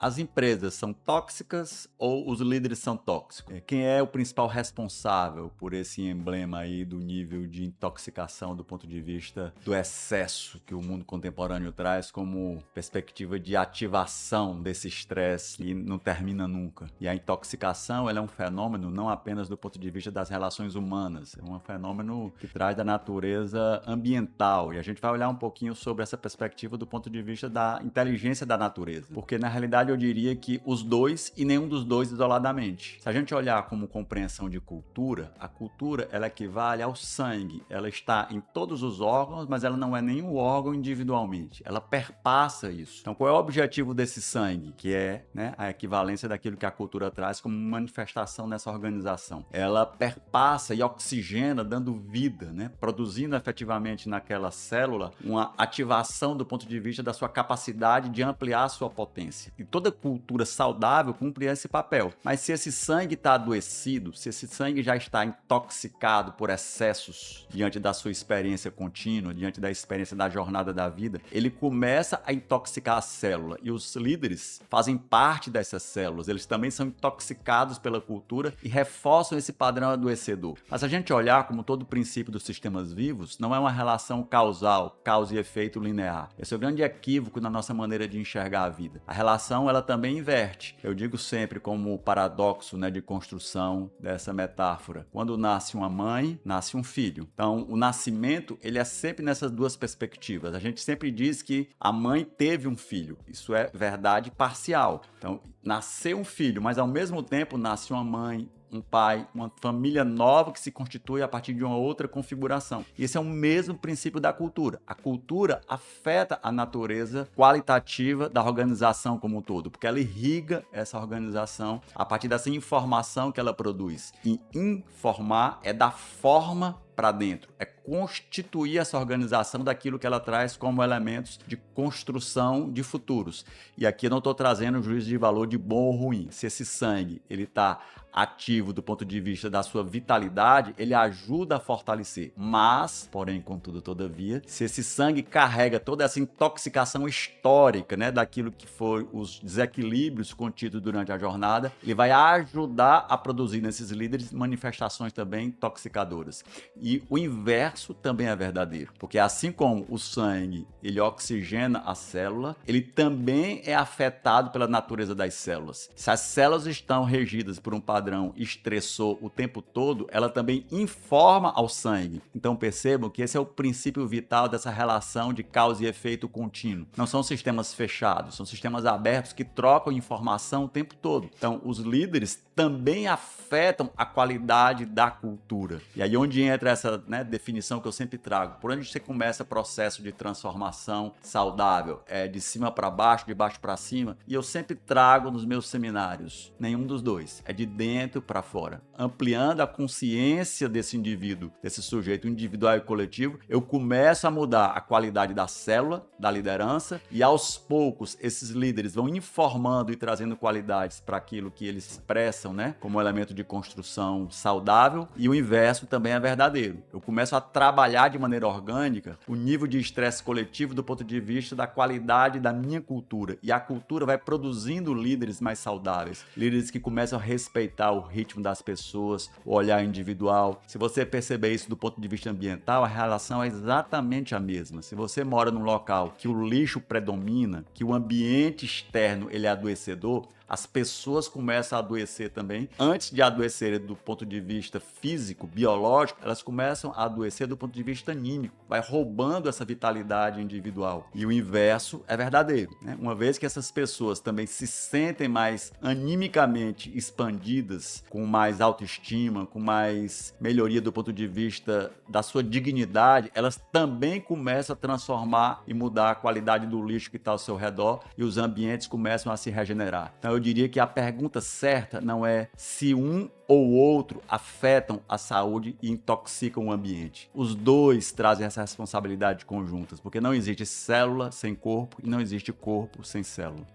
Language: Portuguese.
As empresas são tóxicas ou os líderes são tóxicos? Quem é o principal responsável por esse emblema aí do nível de intoxicação do ponto de vista do excesso que o mundo contemporâneo traz como perspectiva de ativação desse estresse e não termina nunca? E a intoxicação, ela é um fenômeno não apenas do ponto de vista das relações humanas, é um fenômeno que traz da natureza ambiental. E a gente vai olhar um pouquinho sobre essa perspectiva do ponto de vista da inteligência da natureza, porque na realidade eu diria que os dois e nenhum dos dois isoladamente. Se a gente olhar como compreensão de cultura, a cultura ela equivale ao sangue. Ela está em todos os órgãos, mas ela não é nenhum órgão individualmente. Ela perpassa isso. Então, qual é o objetivo desse sangue? Que é, né, a equivalência daquilo que a cultura traz como manifestação nessa organização. Ela perpassa e oxigena, dando vida, né, produzindo efetivamente naquela célula uma ativação do ponto de vista da sua capacidade de ampliar a sua potência. E toda cultura saudável cumpre esse papel. Mas se esse sangue está adoecido, se esse sangue já está intoxicado por excessos diante da sua experiência contínua, diante da experiência da jornada da vida, ele começa a intoxicar a célula. E os líderes fazem parte dessas células. Eles também são intoxicados pela cultura e reforçam esse padrão adoecedor. Mas se a gente olhar como todo princípio dos sistemas vivos, não é uma relação causal, causa e efeito linear. Esse é o grande equívoco na nossa maneira de enxergar a vida. A relação ela também inverte. Eu digo sempre como paradoxo, né, de construção dessa metáfora. Quando nasce uma mãe, nasce um filho. Então, o nascimento ele é sempre nessas duas perspectivas. A gente sempre diz que a mãe teve um filho. Isso é verdade parcial. Então, nasceu um filho, mas ao mesmo tempo nasce uma mãe, um pai, uma família nova que se constitui a partir de uma outra configuração. E esse é o mesmo princípio da cultura. A cultura afeta a natureza qualitativa da organização como um todo, porque ela irriga essa organização a partir dessa informação que ela produz. E informar é dar forma para dentro, é constituir essa organização daquilo que ela traz como elementos de construção de futuros. E aqui eu não estou trazendo um juízo de valor de bom ou ruim. Se esse sangue ele está ativo do ponto de vista da sua vitalidade, ele ajuda a fortalecer. Mas, porém, contudo, todavia, se esse sangue carrega toda essa intoxicação histórica, né, daquilo que foi os desequilíbrios contidos durante a jornada, ele vai ajudar a produzir nesses líderes manifestações também intoxicadoras. E o inverso também é verdadeiro, porque assim como o sangue ele oxigena a célula, ele também é afetado pela natureza das células. Se as células estão regidas por um padrão estressor o tempo todo, ela também informa ao sangue. Então percebam que esse é o princípio vital dessa relação de causa e efeito contínuo. Não são sistemas fechados, são sistemas abertos que trocam informação o tempo todo. Então os líderes também afetam a qualidade da cultura. E aí onde entra essa, né, definição que eu sempre trago. Por onde você começa o processo de transformação saudável? É de cima para baixo, de baixo para cima? E eu sempre trago nos meus seminários. Nenhum dos dois. É de dentro para fora. Ampliando a consciência desse indivíduo, desse sujeito individual e coletivo, eu começo a mudar a qualidade da célula, da liderança, e aos poucos esses líderes vão informando e trazendo qualidades para aquilo que eles expressam, né, como elemento de construção saudável, e o inverso também é verdadeiro. Eu começo a trabalhar de maneira orgânica o nível de estresse coletivo do ponto de vista da qualidade da minha cultura, e a cultura vai produzindo líderes mais saudáveis, líderes que começam a respeitar o ritmo das pessoas, o olhar individual. Se você perceber isso do ponto de vista ambiental, a relação é exatamente a mesma. Se você mora num local que o lixo predomina, que o ambiente externo ele é adoecedor, as pessoas começam a adoecer também. Antes de adoecerem do ponto de vista físico, biológico, elas começam a adoecer do ponto de vista anímico. Vai roubando essa vitalidade individual. E o inverso é verdadeiro, né? Uma vez que essas pessoas também se sentem mais animicamente expandidas, com mais autoestima, com mais melhoria do ponto de vista da sua dignidade, elas também começam a transformar e mudar a qualidade do lixo que está ao seu redor e os ambientes começam a se regenerar. Então eu diria que a pergunta certa não é se um ou outro afetam a saúde e intoxicam o ambiente. Os dois trazem essa responsabilidade conjuntas, porque não existe célula sem corpo e não existe corpo sem célula.